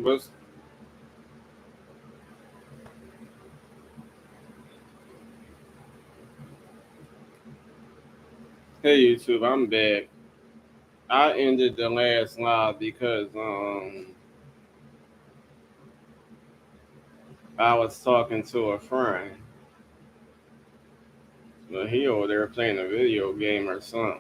What's Hey YouTube, I'm back. I ended the last live because I was talking to a friend, but he over there playing a video game or something.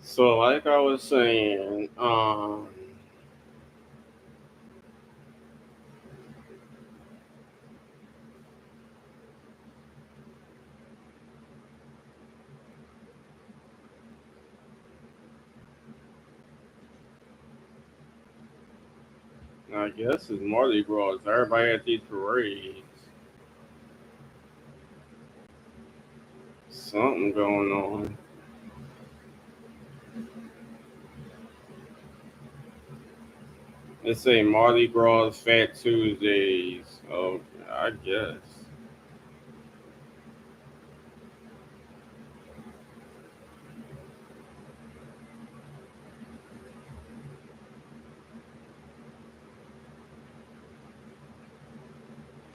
So like I was saying, I guess it's Mardi Gras. Everybody at these parades. Something going on. They say Mardi Gras Fat Tuesdays. Oh, I guess.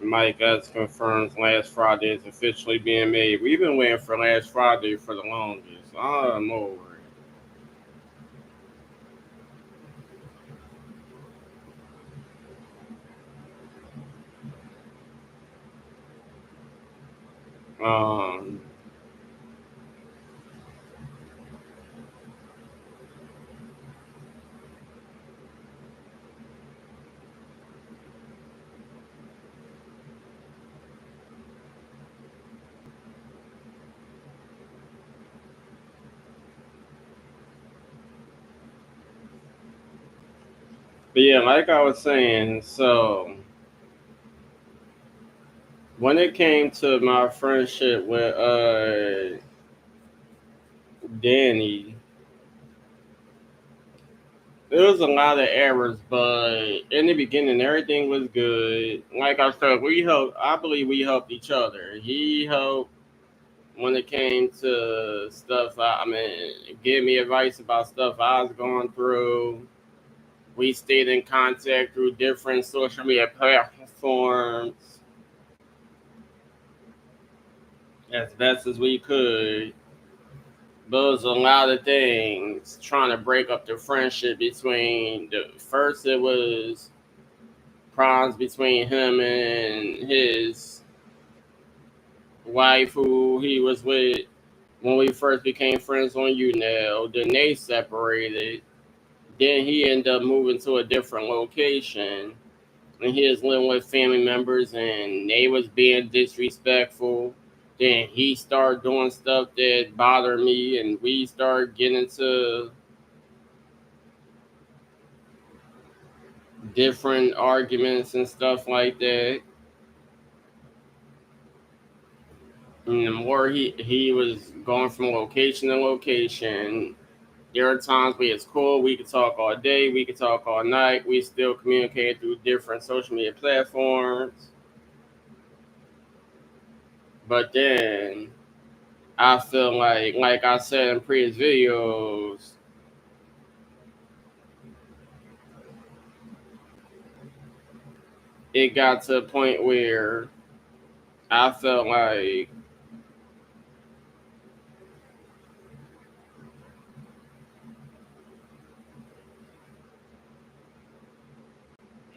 Mike Epps confirms last Friday is officially being made. We've been waiting for last Friday for the longest. I'm over it. But yeah, like I was saying, so when it came to my friendship with Danny, there was a lot of errors, but in the beginning, everything was good. Like I said, we helped. I believe we helped each other. He helped when it came to stuff. I mean, give me advice about stuff I was going through. We stayed in contact through different social media platforms as best as we could. But it was a lot of things trying to break up the friendship between the first it was problems between him and his wife who he was with when we first became friends on UNL. Then they separated. Then he ended up moving to a different location and he was living with family members and they was being disrespectful. Then he started doing stuff that bothered me and we started getting into different arguments and stuff like that. And the more he was going from location to location, there are times where it's cool. We could talk all day. We could talk all night. We still communicate through different social media platforms. But then I feel like I said in previous videos, it got to a point where I felt like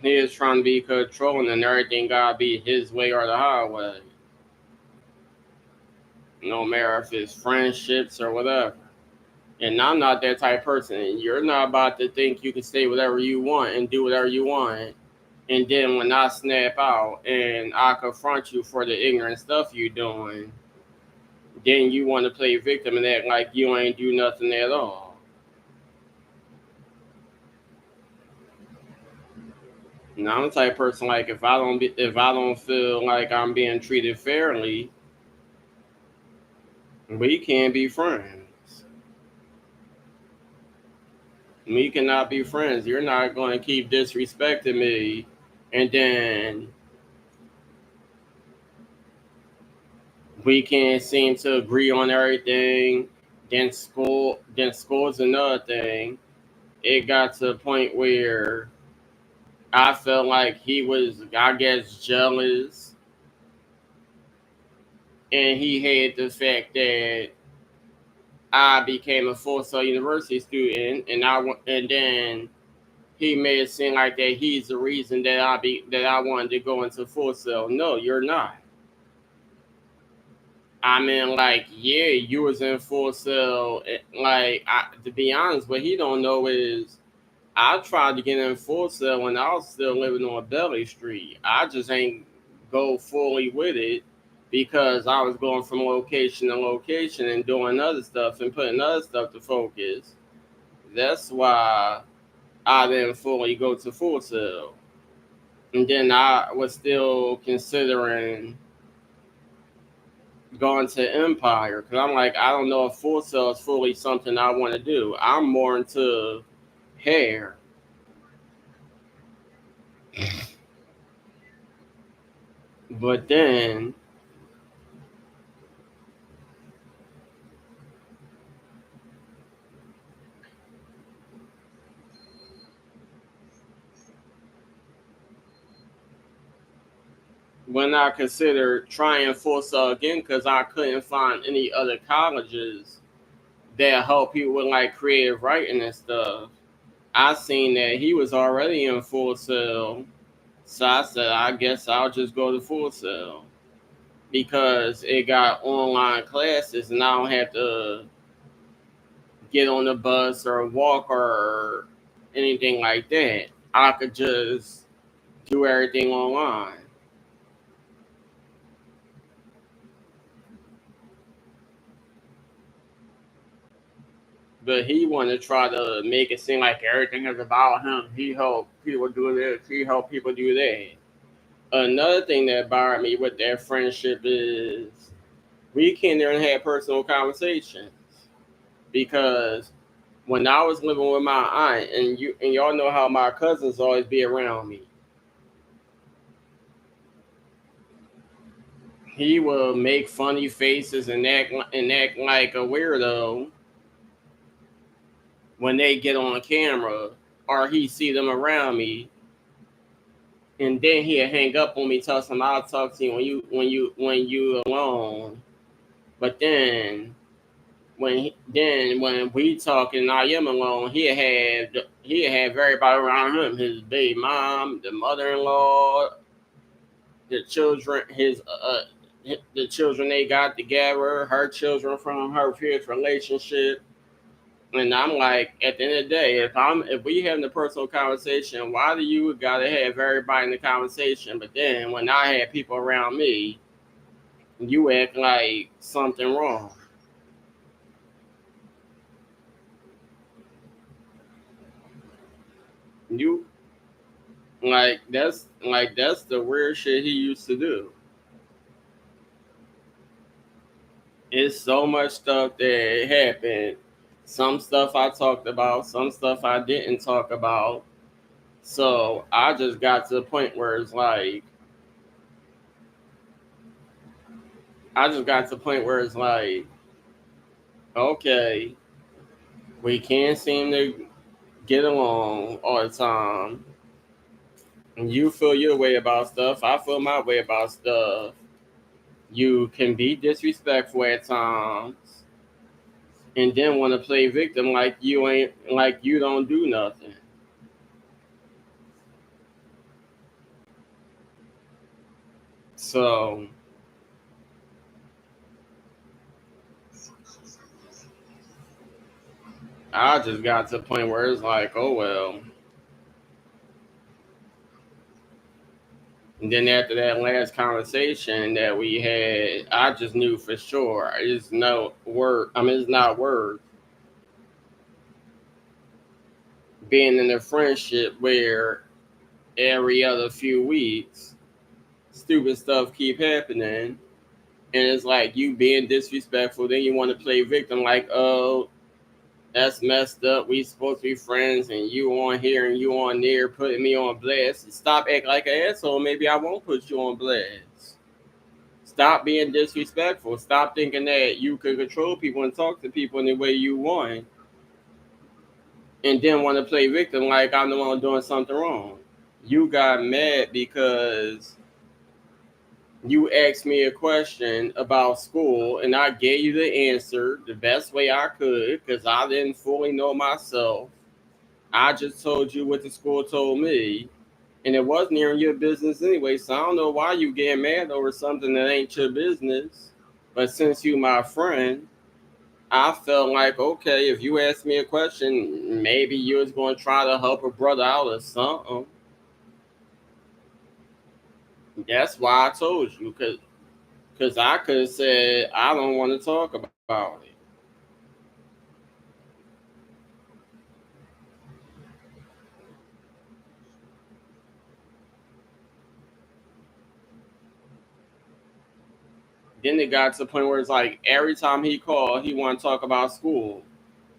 he is trying to be controlling and everything gotta be his way or the highway. No matter if it's friendships or whatever. And I'm not that type of person. You're not about to think you can say whatever you want and do whatever you want. And then when I snap out and I confront you for the ignorant stuff you doing, then you want to play victim and act like you ain't do nothing at all. Now I'm the type of person like if I don't feel like I'm being treated fairly, we can't be friends. We cannot be friends. You're not going to keep disrespecting me, and then we can't seem to agree on everything. School's another thing. It got to a point where I felt like he was, I guess, jealous, and he hated the fact that I became a Full Sail University student, and then he made it seem like that he's the reason that I wanted to go into Full Sail. No, you're not. I mean, like, yeah, you was in Full Sail. To be honest, what he don't know is I tried to get in Full Sail when I was still living on Belly Street. I just ain't go fully with it because I was going from location to location and doing other stuff and putting other stuff to focus. That's why I didn't fully go to Full Sail. And then I was still considering going to Empire because I'm like, I don't know if Full Sail is fully something I want to do. I'm more into hair. But then when I considered trying Full Sail again because I couldn't find any other colleges that help people with like creative writing and stuff, I seen that he was already in Full Sail. So I said, I guess I'll just go to Full Sail because it got online classes and I don't have to get on the bus or walk or anything like that. I could just do everything online. But he wanted to try to make it seem like everything is about him. He helped people do this. He helped people do that. Another thing that bothered me with that friendship is we can't even have personal conversations because when I was living with my aunt and y'all know how my cousins always be around me, he will make funny faces and act like a weirdo when they get on camera or he see them around me, and then he'll hang up on me, tell some I'll talk to you when you alone. But then when we talk and I am alone, he'll have everybody around him, his baby mom, the mother in law, the children, the children they got together, her children from her previous relationship. And I'm like, at the end of the day, if we having a personal conversation, why do you gotta have everybody in the conversation? But then when I have people around me, you act like something wrong. You that's the weird shit he used to do. It's so much stuff that happened. Some stuff I talked about, some stuff I didn't talk about. So I just got to the point where it's like I just got to the point where it's like, okay, we can't seem to get along all the time. And you feel your way about stuff. I feel my way about stuff. You can be disrespectful at times, and then want to play victim like you don't do nothing. So I just got to the point where it's like, oh well, And then after that last conversation that we had, I just knew for sure. It's no word. I mean, it's not words. Being in a friendship where every other few weeks, stupid stuff keep happening, and it's like you being disrespectful. Then you want to play victim, like, oh, that's messed up. We supposed to be friends, and you on here and you on there, putting me on blast. Stop acting like an asshole. Maybe I won't put you on blast. Stop being disrespectful. Stop thinking that you can control people and talk to people in the way you want, and then want to play victim like I'm the one doing something wrong. You got mad because you asked me a question about school, and I gave you the answer the best way I could because I didn't fully know myself. I just told you what the school told me, and it wasn't even your business anyway. So I don't know why you getting mad over something that ain't your business. But since you my friend, I felt like, okay, if you ask me a question, maybe you was going to try to help a brother out or something. That's why I told you, cause I could have said I don't want to talk about it. Then it got to the point where it's like every time he called, he want to talk about school.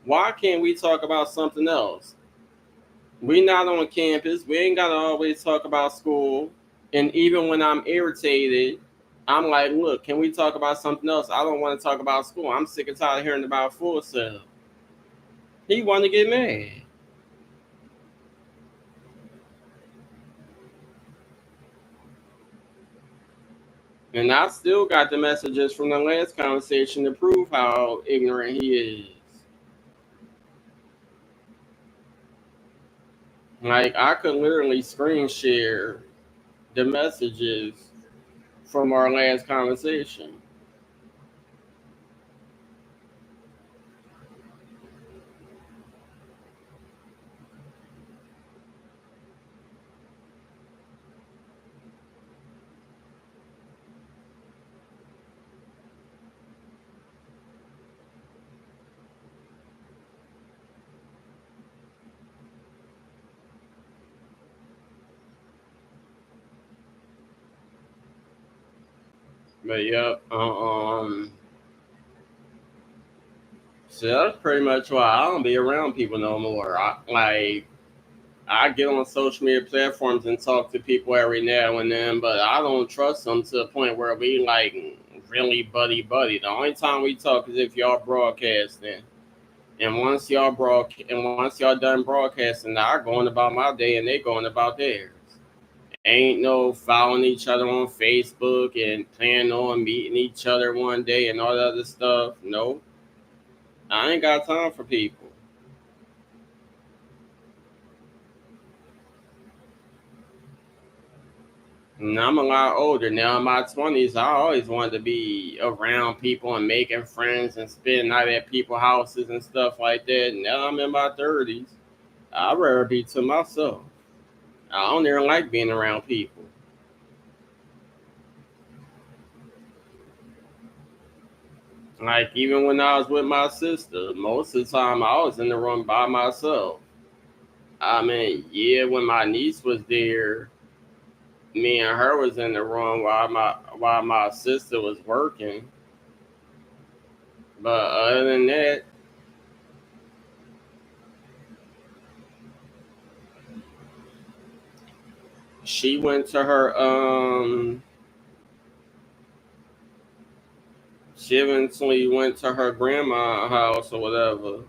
Why can't we talk about something else? We not on campus. We ain't gotta always talk about school. And even when I'm irritated, I'm like, look, can we talk about something else? I don't want to talk about school. I'm sick and tired of hearing about full self. He want to get mad. And I still got the messages from the last conversation to prove how ignorant he is. Like, I could literally screen share the messages from our last conversation. But yep, so that's pretty much why I don't be around people no more. I get on social media platforms and talk to people every now and then, but I don't trust them to the point where we like really buddy buddy. The only time we talk is if y'all broadcasting, and once y'all done broadcasting, I going about my day and they going about theirs. Ain't no following each other on Facebook and planning on meeting each other one day and all that other stuff. No, I ain't got time for people. And I'm a lot older now. In my 20s, I always wanted to be around people and making friends and spending night at people's houses and stuff like that. Now I'm in my 30s. I'd rather be to myself. I don't even like being around people. Like, even when I was with my sister, most of the time I was in the room by myself. I mean, yeah, when my niece was there, me and her was in the room while my sister was working. But other than that, she went to her she eventually went to her grandma's house or whatever.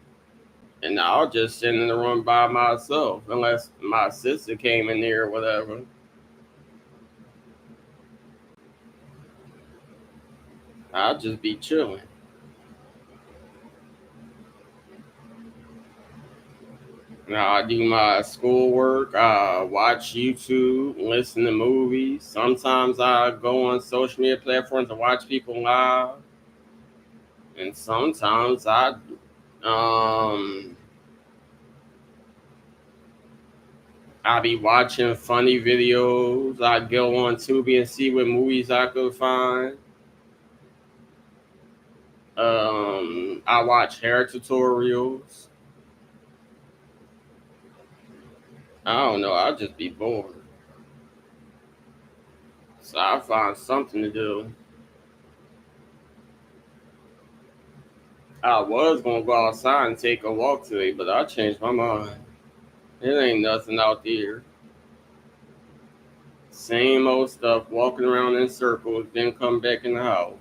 And I was just sitting in the room by myself, unless my sister came in there or whatever. I'd just be chilling. Now I do my schoolwork, I watch YouTube, listen to movies. Sometimes I go on social media platforms and watch people live. And sometimes um I be watching funny videos. I go on Tubi and see what movies I could find. I watch hair tutorials. I don't know. I'll just be bored, so I find something to do. I was gonna go outside and take a walk today, but I changed my mind. It ain't nothing out there. Same old stuff, walking around in circles, then come back in the house.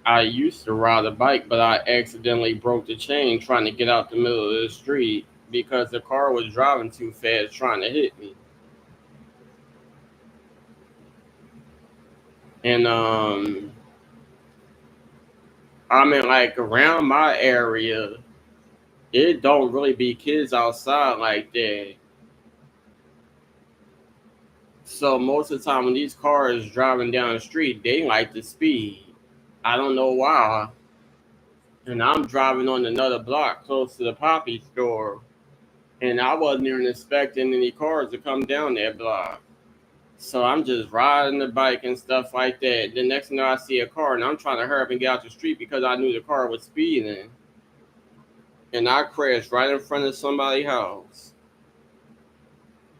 I used to ride a bike, but I accidentally broke the chain trying to get out the middle of the street because the car was driving too fast trying to hit me. And I mean, like around my area, it don't really be kids outside like that. So most of the time when these cars driving down the street, they like to speed. I don't know why. And I'm driving on another block close to the Poppy store, and I wasn't even expecting any cars to come down that block. So I'm just riding the bike and stuff like that. The next thing I see a car, and I'm trying to hurry up and get out the street because I knew the car was speeding, and I crashed right in front of somebody's house,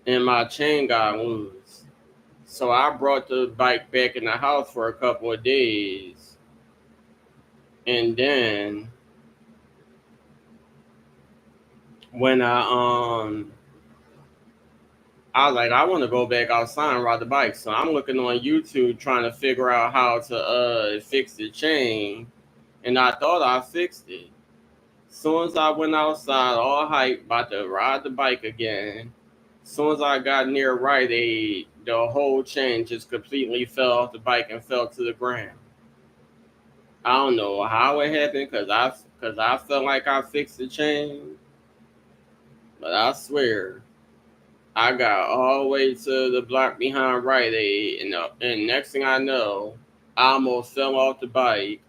and my chain got loose. So I brought the bike back in the house for a couple of days, and then when I was like, I want to go back outside and ride the bike. So I'm looking on YouTube trying to figure out how to fix the chain. And I thought I fixed it. Soon as I went outside, all hype, about to ride the bike again. Soon as I got near Rite Aid, the whole chain just completely fell off the bike and fell to the ground. I don't know how it happened because I felt like I fixed the chain, but I swear I got all the way to the block behind Rite Aid, and next thing I know, I almost fell off the bike.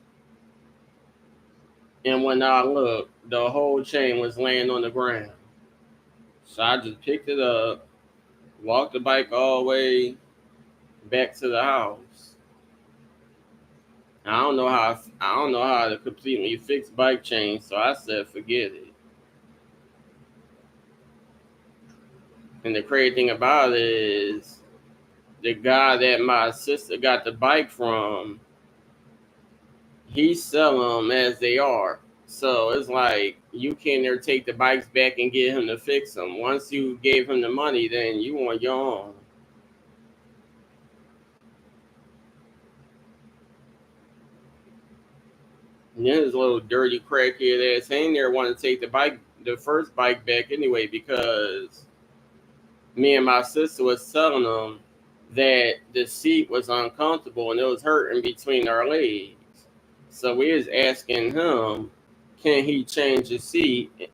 And when I looked, the whole chain was laying on the ground. So I just picked it up, walked the bike all the way back to the house. I don't know how to completely fix bike chains, so I said forget it. And the crazy thing about it is the guy that my sister got the bike from, he sell them as they are. So it's like you can't never take the bikes back and get him to fix them. Once you gave him the money, then you on your own. And then this little dirty crackhead ass ain't there want to take the first bike back anyway because me and my sister was telling him that the seat was uncomfortable and it was hurting between our legs. So we was asking him, can he change the seat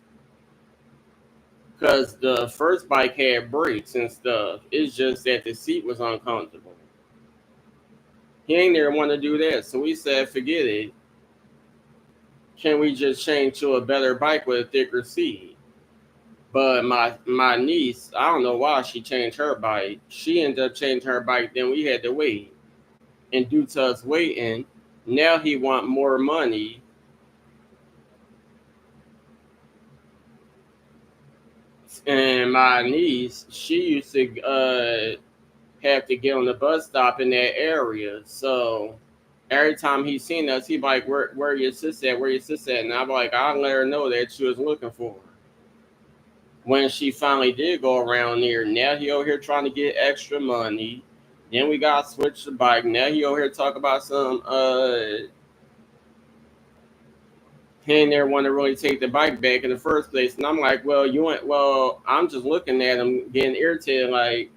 because the first bike had brakes and stuff. It's just that the seat was uncomfortable. He ain't there want to do that, so we said, forget it. Can we just change to a better bike with a thicker seat? But my niece, I don't know why she changed her bike. She ended up changing her bike, then we had to wait. And due to us waiting, now he want more money. And my niece, she used to have to get on the bus stop in that area. So every time he seen us, he be like, where your sis at? Where your sis at? And I'm like, I let her know that she was looking for her. When she finally did go around there, now he over here trying to get extra money. Then we got to switch the bike. Now he over here talk about some he ain't never want to really take the bike back in the first place. And I'm like, well, I'm just looking at him getting irritated like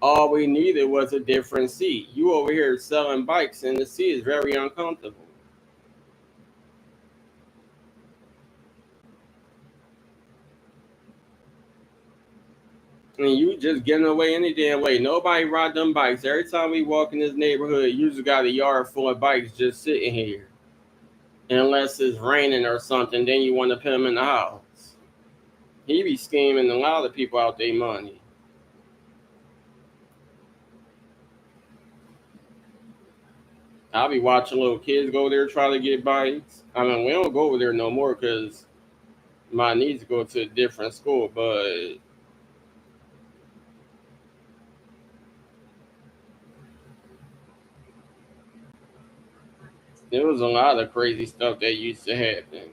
all we needed was a different seat. You over here selling bikes and the seat is very uncomfortable. And you just getting away any damn way. Nobody ride them bikes. Every time we walk in this neighborhood, you just got a yard full of bikes just sitting here. Unless it's raining or something, then you want to put them in the house. He be scheming a lot of people out their money. I'll be watching little kids go there try to get bikes. I mean, we don't go over there no more because my niece go to a different school, but there was a lot of crazy stuff that used to happen.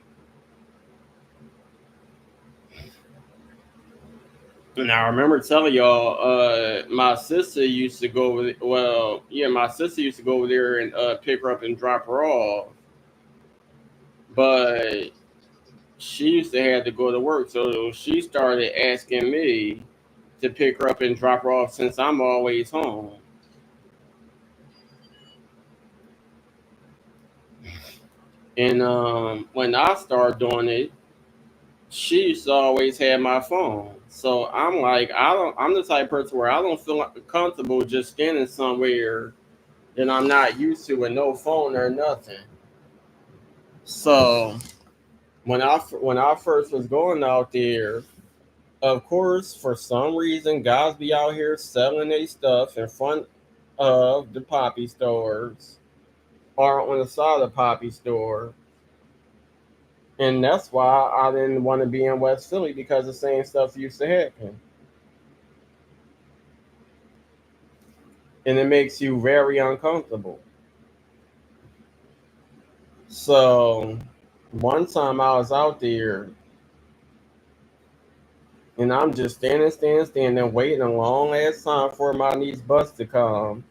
And I remember telling y'all, my sister used to go over. Well, yeah, my sister used to go over there and pick her up and drop her off, but she used to have to go to work, so she started asking me to pick her up and drop her off since I'm always home. And when I started doing it, she used to always have my phone. So I'm like, I'm the type of person where I don't feel comfortable just standing somewhere that I'm not used to with no phone or nothing. So when I first was going out there, of course, for some reason, guys be out here selling their stuff in front of the poppy stores or on the side of the poppy store. And that's why I didn't want to be in West Philly because the same stuff used to happen. And it makes you very uncomfortable. So one time I was out there and I'm just standing, waiting a long ass time for my niece bus to come.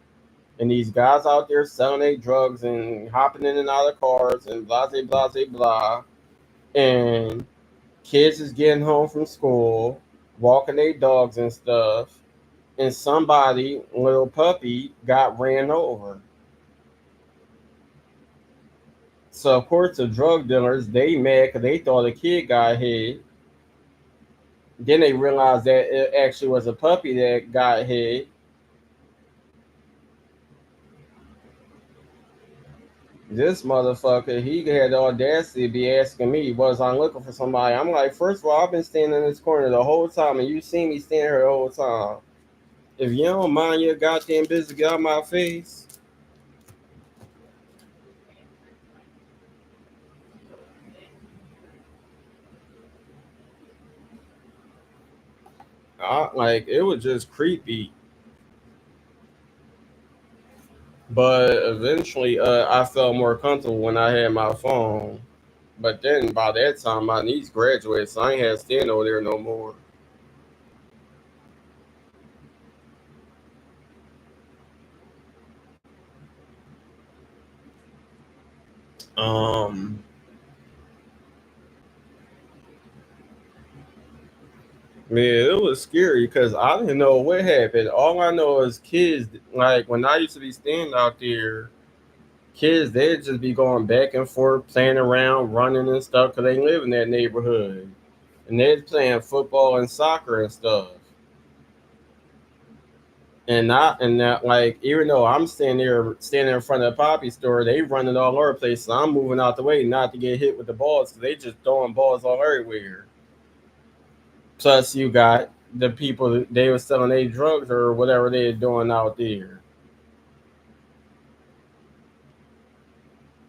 And these guys out there selling their drugs and hopping in and out of cars and blah, blah, blah, blah, blah. And kids is getting home from school, walking their dogs and stuff. And somebody, little puppy, got ran over. So of course the drug dealers they mad because they thought a kid got hit. Then they realized that it actually was a puppy that got hit. This motherfucker, he had the audacity to be asking me, was I looking for somebody? I'm like, first of all, I've been standing in this corner the whole time, and you see me standing here the whole time. If you don't mind your goddamn business, get out my face. Like it was just creepy. But eventually, I felt more comfortable when I had my phone. But then by that time, my niece graduated, so I ain't had to stand over there no more. Um, Man, it was scary because I didn't know what happened. All I know is kids, like when I used to be standing out there, kids, they'd just be going back and forth, playing around, running and stuff because they live in that neighborhood. And they're playing football and soccer and stuff. And that like even though I'm standing in front of the poppy store, they running all over the place. So I'm moving out the way not to get hit with the balls because they just throwing balls all everywhere. Plus you got the people they were selling their drugs or whatever they're doing out there.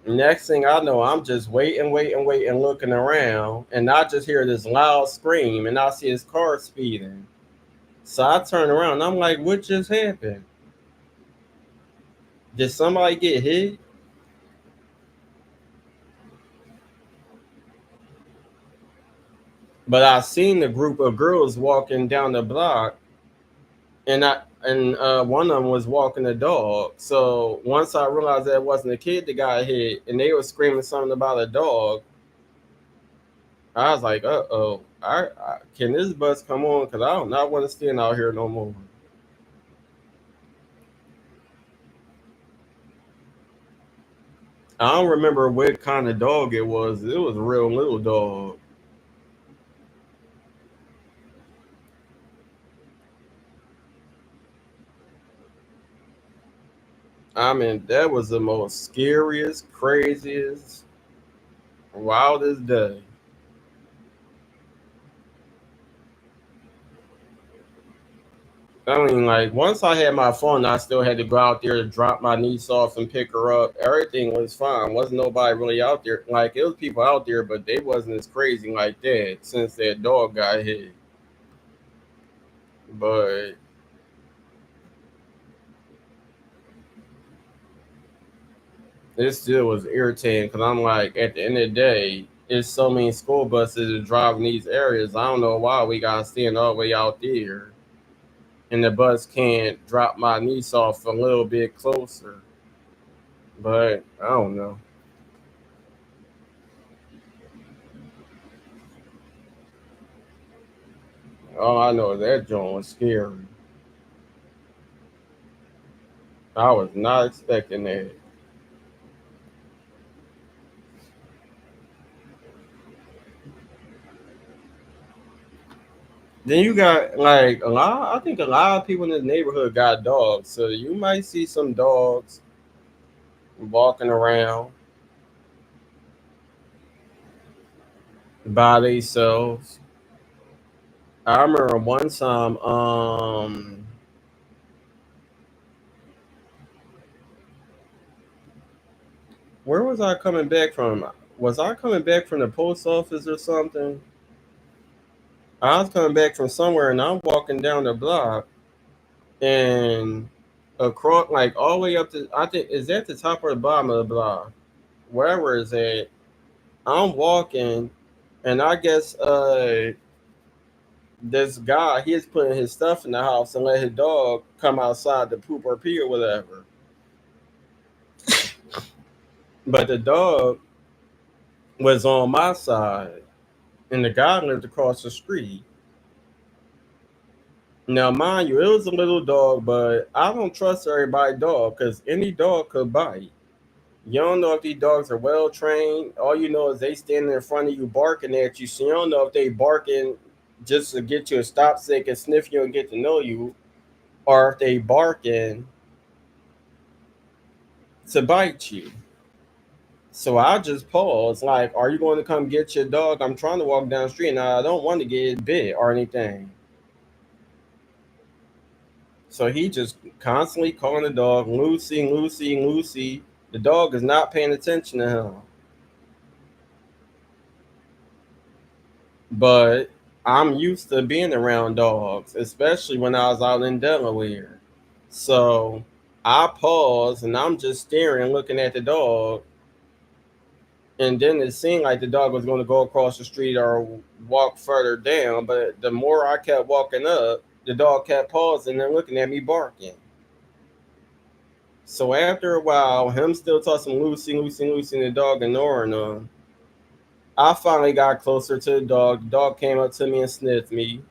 Next thing I know, I'm just waiting, looking around, and I just hear this loud scream, and I see his car speeding. So I turn around, and I'm like, "What just happened? Did somebody get hit?" But I seen the group of girls walking down the block, and one of them was walking a dog. So once I realized that it wasn't a kid that got hit, and they were screaming something about a dog, I was like, "Uh oh, can this bus come on? Because I do not want to stand out here no more." I don't remember what kind of dog it was. It was a real little dog. I mean, that was the most scariest, craziest, wildest day. I mean, like once I had my phone, I still had to go out there to drop my niece off and pick her up. Everything was fine. Wasn't nobody really out there. Like it was people out there, but they wasn't as crazy like that since that dog got hit. But it still was irritating because I'm like, at the end of the day, it's so many school buses that drive in these areas. I don't know why we gotta stand all the way out there, and the bus can't drop my niece off a little bit closer. But I don't know. All I know is that joint was scary. I was not expecting that. Then you got like a lot. I think a lot of people in the neighborhood got dogs, so you might see some dogs walking around by themselves. I remember one time, where was I coming back from? Was I coming back from the post office or something? I was coming back from somewhere, and I'm walking down the block, and across, like all the way up to, I think, is that the top or the bottom of the block? Wherever it's at, I'm walking, and I guess this guy he is putting his stuff in the house and let his dog come outside to poop or pee or whatever. But the dog was on my side, and the guy lived across the street. Now, mind you, it was a little dog, but I don't trust everybody dog because any dog could bite. You don't know if these dogs are well trained. All you know is they standing in front of you barking at you, so you don't know if they barking just to get you to stop so they can sniff you and get to know you, or if they barking to bite you. So I just paused, like, are you going to come get your dog? I'm trying to walk down the street and I don't want to get bit or anything. So he just constantly calling the dog Lucy, Lucy, Lucy. The dog is not paying attention to him. But I'm used to being around dogs, especially when I was out in Delaware. So I paused and I'm just staring, looking at the dog. And then it seemed like the dog was going to go across the street or walk further down. But the more I kept walking up, the dog kept pausing and looking at me barking. So after a while, him still tossing Lucy, Lucy, Lucy, and the dog ignoring him, I finally got closer to the dog. The dog came up to me and sniffed me.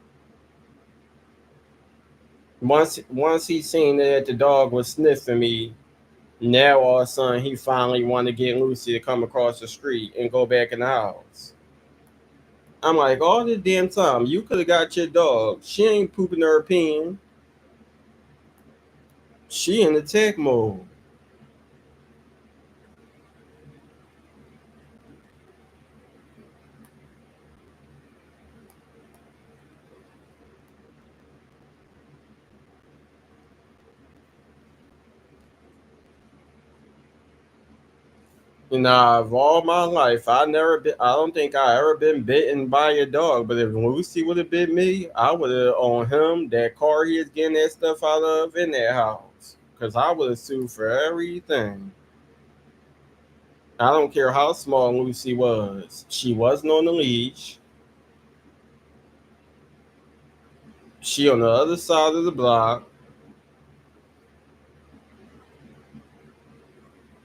Once he seen that the dog was sniffing me, now all of a sudden he finally wanted to get Lucy to come across the street and go back in the house. I'm like, all this damn time, you could have got your dog. She ain't pooping her peeing. She in attack mode. Of all my life, I don't think I ever been bitten by a dog. But if Lucy would have bit me, I would have on him that car he is getting that stuff out of in that house. Cause I would have sued for everything. I don't care how small Lucy was. She wasn't on the leash. She on the other side of the block,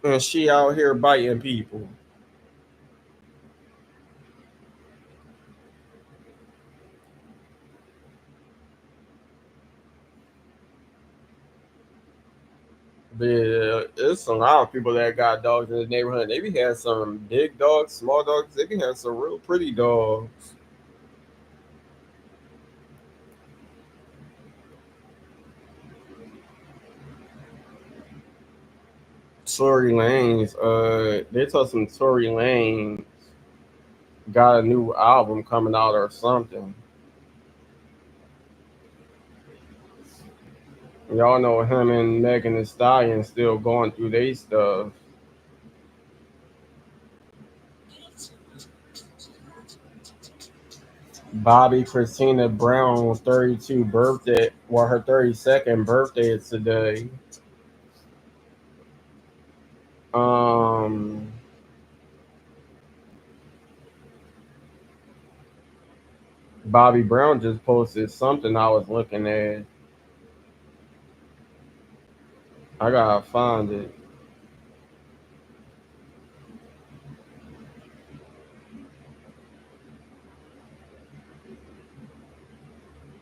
and she out here biting people. But yeah, it's a lot of people that got dogs in the neighborhood. They be having some big dogs, small dogs. They be having some real pretty dogs. Tory Lanez, they told some Tory Lane got a new album coming out or something. Y'all know him and Megan Thee Stallion still going through their stuff. Bobby Christina Brown 32 birthday, well, her 32nd birthday is today. Um, Bobby Brown just posted something I was looking at. I gotta find it.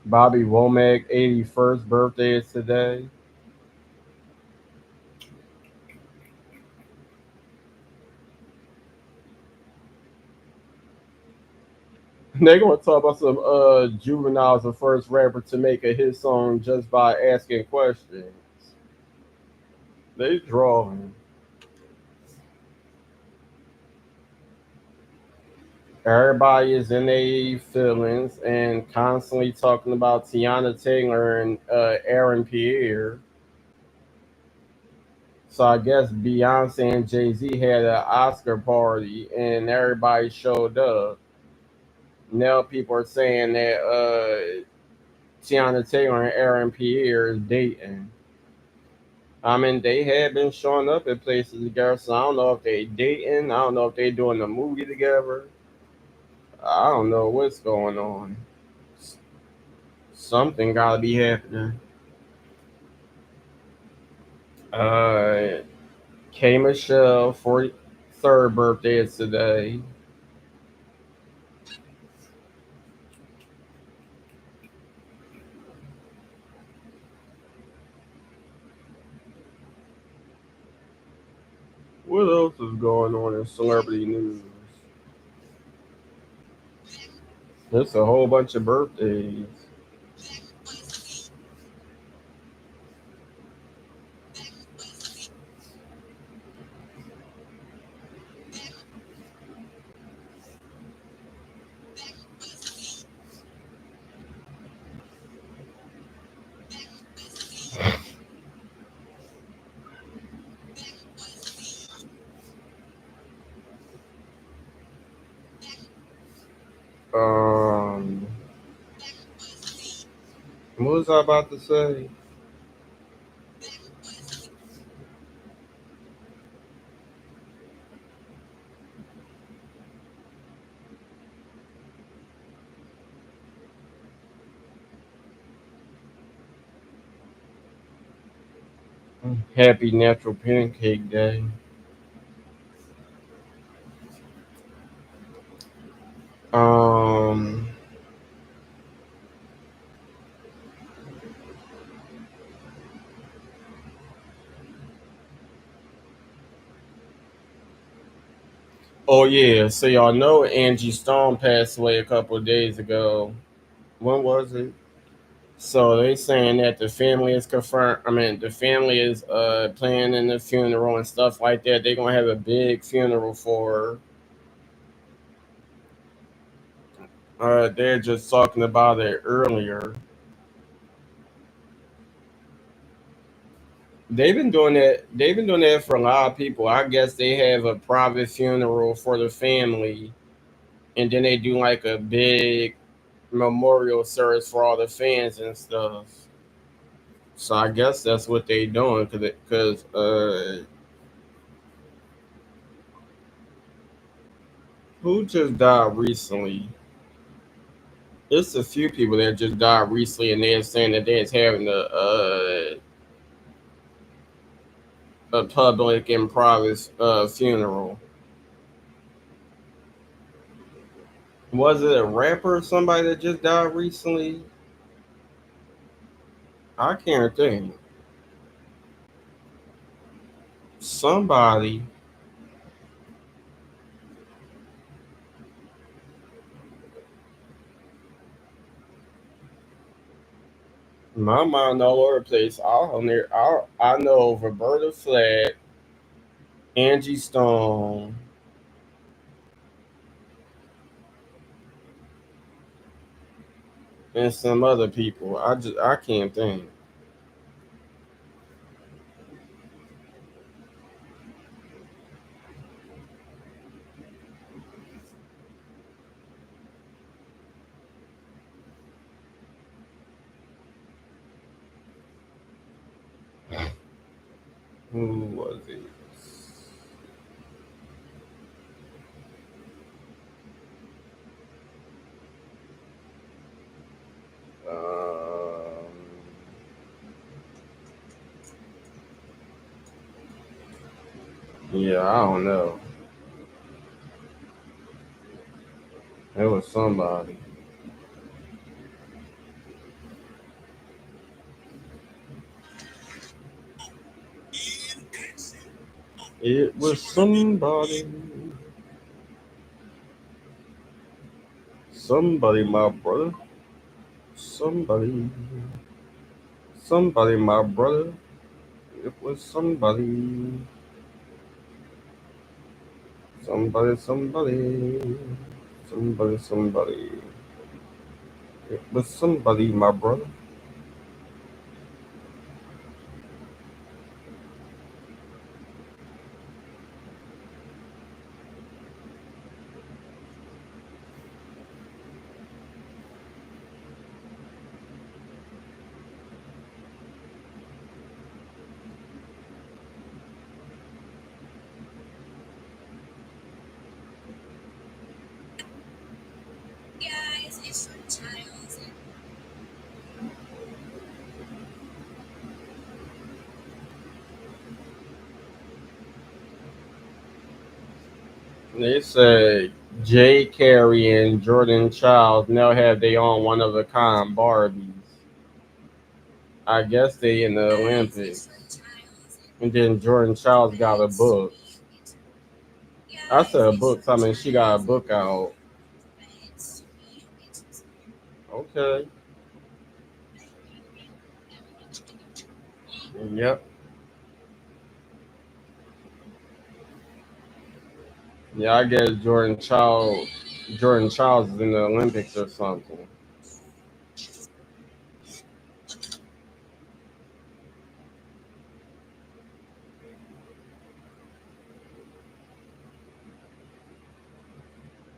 Bobby Womack 81st birthday is today. They gonna talk about some Juvenile's the first rapper to make a hit song just by asking questions. They drawing. Everybody is in their feelings and constantly talking about Tiana Taylor and Aaron Pierre. So I guess Beyonce and Jay Z had an Oscar party and everybody showed up. Now people are saying that Tiana Taylor and Aaron Pierre is dating. I mean, they have been showing up at places together, so I don't know if they dating. I don't know if they doing a movie together. I don't know what's going on. Something gotta be happening. Uh, K Michelle 43rd birthday is today. What else is going on in celebrity news? There's a whole bunch of birthdays. Um, what was I about to say? Happy Natural Pancake Day. Um, oh yeah, so y'all know Angie Stone passed away a couple of days ago. When was it? So they saying that the family is confirmed. I mean, the family is planning the funeral and stuff like that. They're gonna have a big funeral for her. They're just talking about it earlier. They've been doing that. They've been doing that for a lot of people. I guess they have a private funeral for the family, and then they do like a big memorial service for all the fans and stuff. So I guess that's what they doing because who just died recently? It's a few people that just died recently, and they're saying that they're having a public and private funeral. Was it a rapper or somebody that just died recently? I can't think. Somebody. My mind all over the place. I know Roberta Flack. Angie Stone, and some other people. I can't think. Who was it? Um, yeah, I don't know. It was somebody. It was somebody. Somebody, my brother. Somebody. Somebody, my brother. It was somebody. Somebody, somebody. Somebody, somebody. It was somebody, my brother. They say Jay Carey and Jordan Childs now have their own one of a kind Barbies. I guess they in the Olympics. And then Jordan Childs got a book. I said a book. I mean, she got a book out. Okay. Yep. Yeah, I guess Jordan Childs is in the Olympics or something.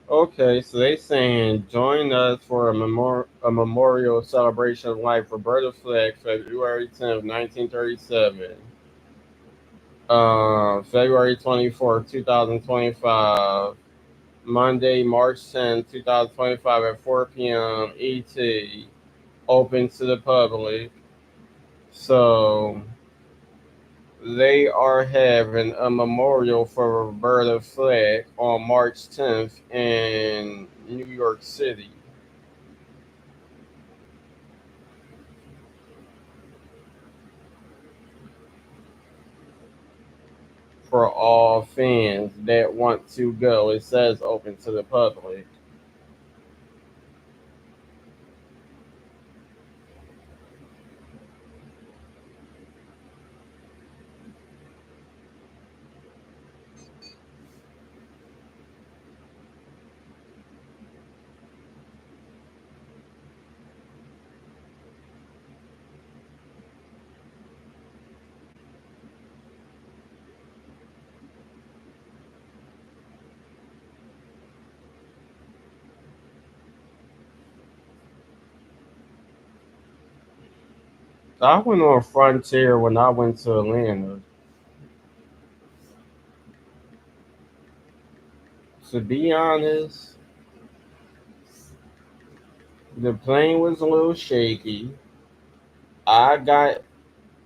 Okay, so they saying join us for a memorial celebration of life for Roberta Fleck, February 10th, 1937. February 24th, 2025. Monday, March 10th, 2025 at 4 p.m. ET. Open to the public. So they are having a memorial for Roberta Fleck on March 10th in New York City for all fans that want to go. It says open to the public. I went on Frontier when I went to Atlanta. To be honest, the plane was a little shaky. I got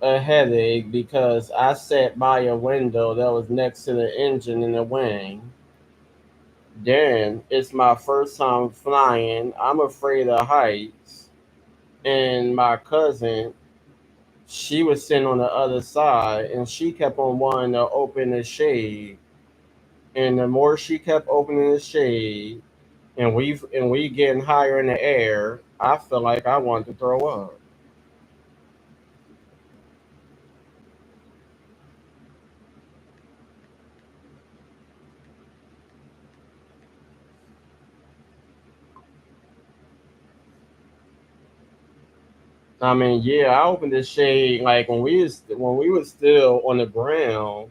a headache because I sat by a window that was next to the engine in the wing. Then it's my first time flying. I'm afraid of heights. And my cousin, she was sitting on the other side and she kept on wanting to open the shade. And the more she kept opening the shade and we getting higher in the air, I felt like I wanted to throw up. I mean, yeah, I opened the shade like when we was still on the ground.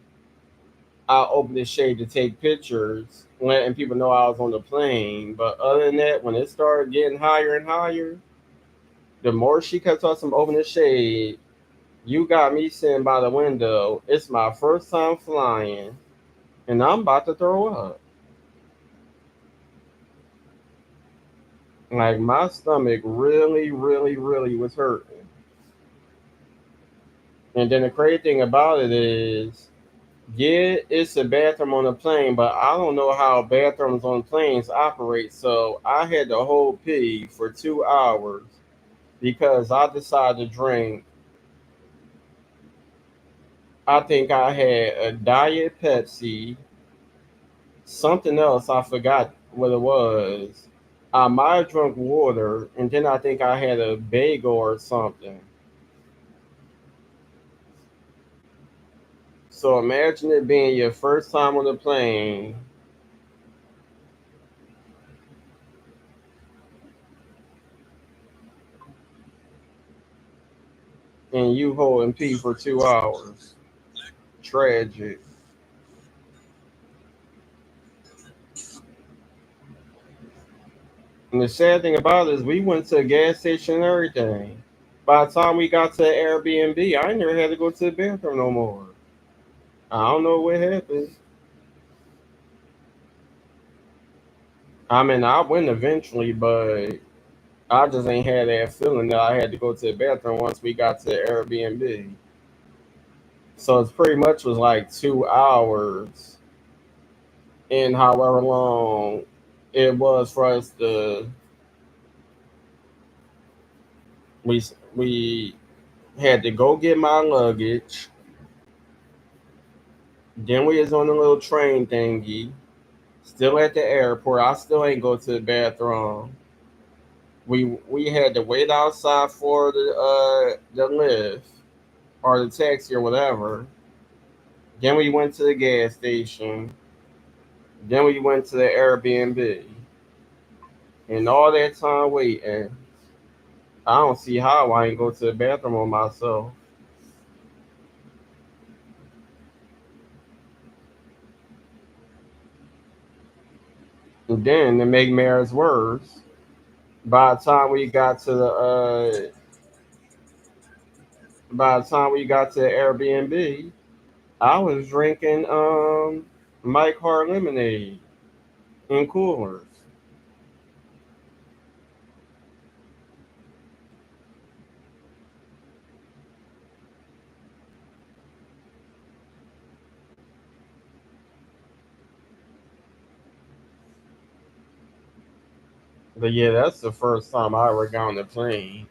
I opened the shade to take pictures, letting people know I was on the plane. But other than that, when it started getting higher and higher, the more she kept talking, open the shade. You got me sitting by the window. It's my first time flying, and I'm about to throw up. Like my stomach really, really, really was hurting. And then the crazy thing about it is, yeah, it's a bathroom on a plane, but I don't know how bathrooms on planes operate. So I had to hold pee for 2 hours because I decided to drink. I think I had a Diet Pepsi, something else, I forgot what it was. I might have drunk water, and then I think I had a bagel or something. So imagine it being your first time on the plane and you holding pee for 2 hours. Tragic. And the sad thing about it is we went to a gas station and everything. By the time we got to the Airbnb, I never had to go to the bathroom no more. I don't know what happened. I mean, I went eventually, but I just ain't had that feeling that I had to go to the bathroom once we got to the Airbnb. So it's pretty much was like 2 hours in however long it was for us to we had to go get my luggage. Then we was on the little train thingy. Still at the airport. I still ain't go to the bathroom. We had to wait outside for the lift or the taxi or whatever. Then we went to the gas station. Then we went to the Airbnb. And all that time waiting, I don't see how I ain't go to the bathroom on myself. And then to make matters worse, by the time we got to the by the time we got to the Airbnb, I was drinking Mike Hard lemonade in coolers. But yeah, that's the first time I ever got on the plane.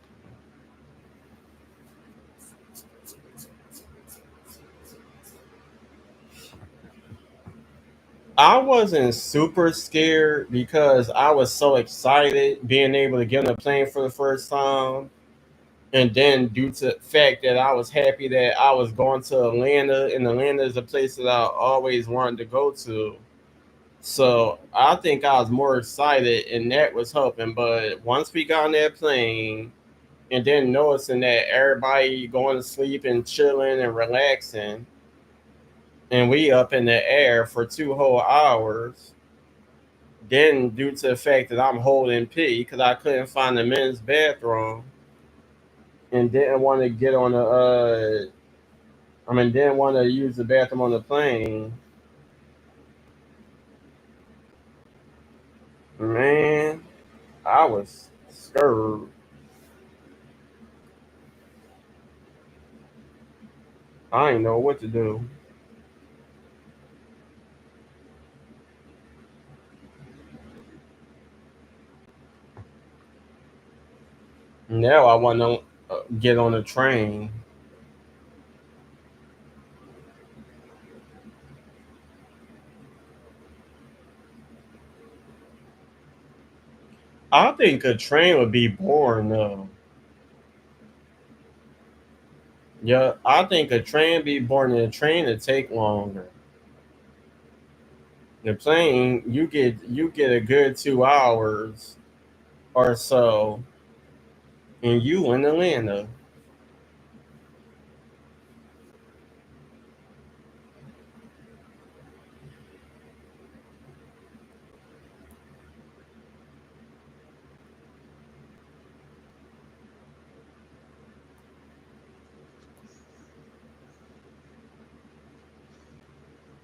I wasn't super scared because I was so excited being able to get on the plane for the first time. And then due to the fact that I was happy that I was going to Atlanta, and Atlanta is a place that I always wanted to go to. So I think I was more excited, and that was helping. But once we got on that plane, and then noticing that everybody going to sleep and chilling and relaxing, and we up in the air for 2 whole hours. Then, due to the fact that I'm holding pee because I couldn't find the men's bathroom and didn't want to get on the, didn't want to use the bathroom on the plane, man, I was scared. I didn't know what to do. Now I want to get on the train. I think a train would be boring though. Yeah, I think a train be boring and a train to take longer. The plane, you get a good 2 hours or so. And you in Atlanta.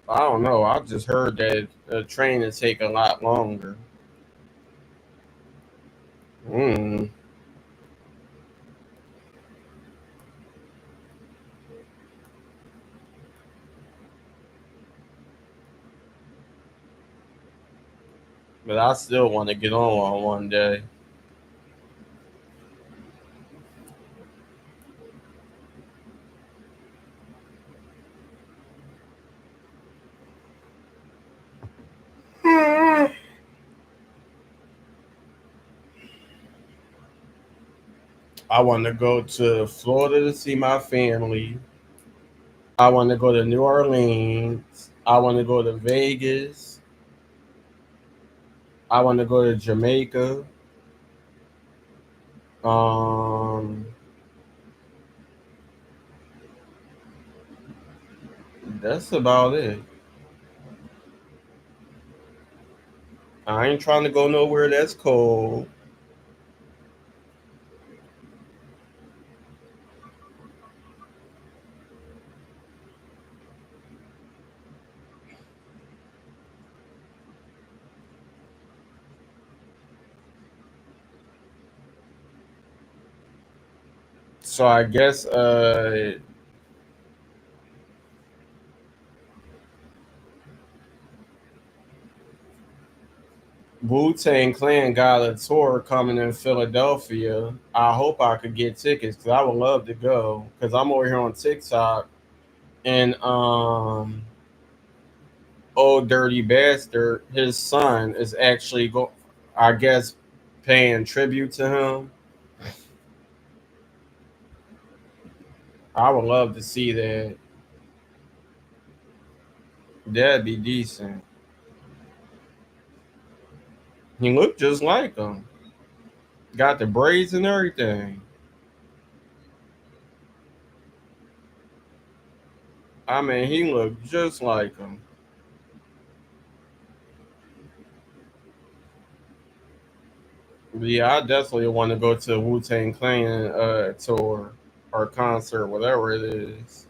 I don't know. I just heard that the train will take a lot longer. Mm. But I still want to get on one day. I want to go to Florida to see my family. I want to go to New Orleans. I want to go to Vegas. I want to go to Jamaica. Um, that's about it. I ain't trying to go nowhere that's cold. So I guess Wu Tang Clan got a tour coming in Philadelphia. I hope I could get tickets because I would love to go. Because I'm over here on TikTok and old dirty bastard, his son is actually I guess paying tribute to him. I would love to see that. That'd be decent. He looked just like him. Got the braids and everything. I mean, he looked just like him. But yeah, I definitely want to go to a Wu Tang Clan tour or concert, whatever it is.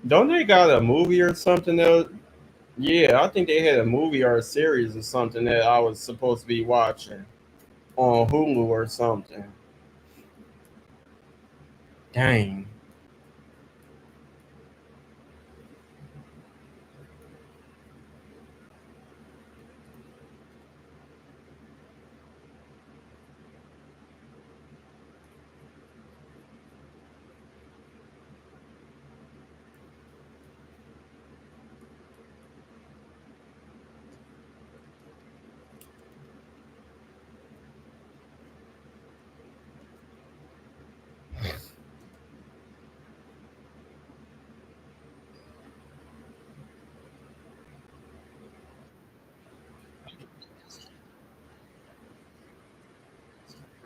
Don't they got a movie or something that? Yeah, I think they had a movie or a series or something that I was supposed to be watching on Hulu or something. Dang.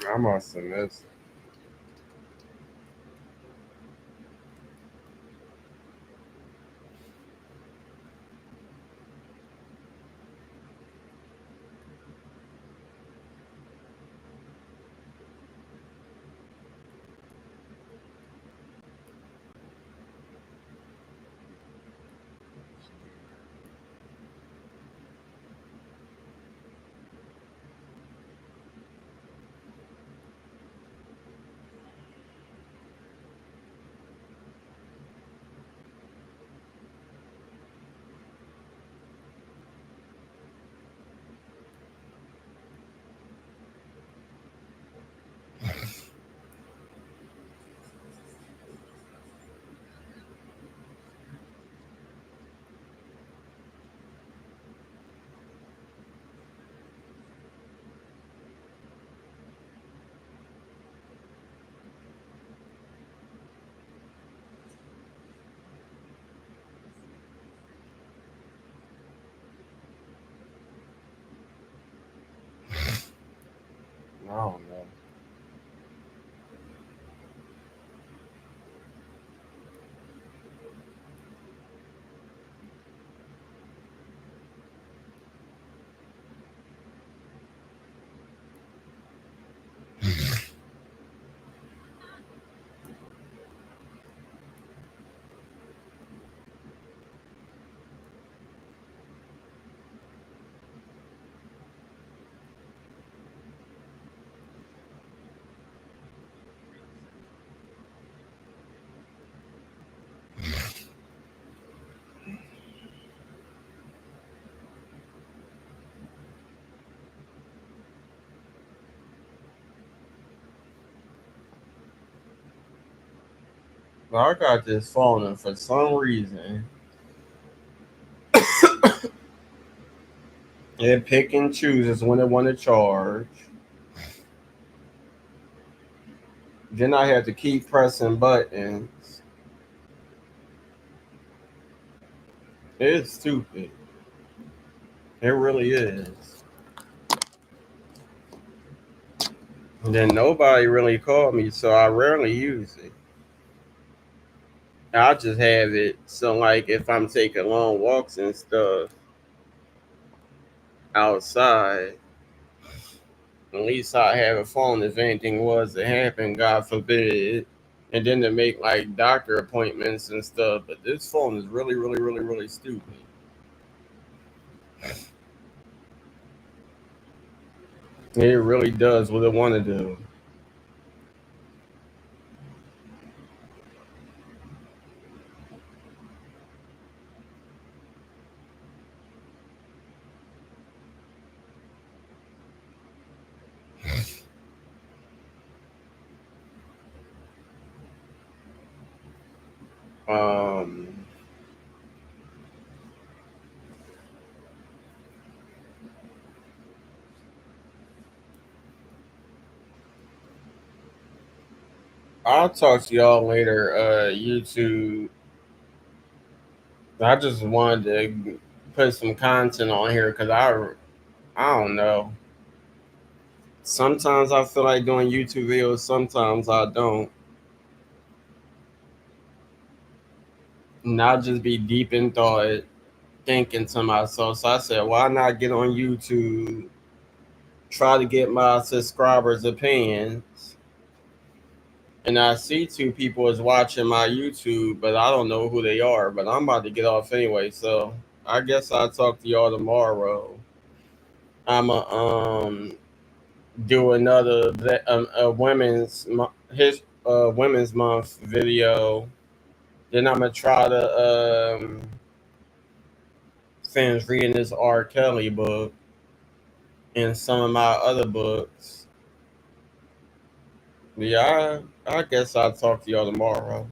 I must have missed. don't know. I got this phone, and for some reason, it pick and chooses when it want to charge. Then I had to keep pressing buttons. It's stupid. It really is. And then nobody really called me, so I rarely use it. I just have it so like if I'm taking long walks and stuff outside, at least I have a phone if anything was to happen, God forbid. And then to make like doctor appointments and stuff. But this phone is really, really, really, really stupid. It really does what it want to do. Um, I'll talk to y'all later. YouTube. I just wanted to put some content on here because I don't know. Sometimes I feel like doing YouTube videos. Sometimes I don't. And I'll just be deep in thought, thinking to myself. So I said, why not get on YouTube? Try to get my subscribers' opinions. And I see two people is watching my YouTube, but I don't know who they are. But I'm about to get off anyway, so I guess I'll talk to y'all tomorrow. I'ma do another a his women's month video. Then I'm gonna try to finish reading this R. Kelly book and some of my other books. Yeah, I guess I'll talk to y'all tomorrow.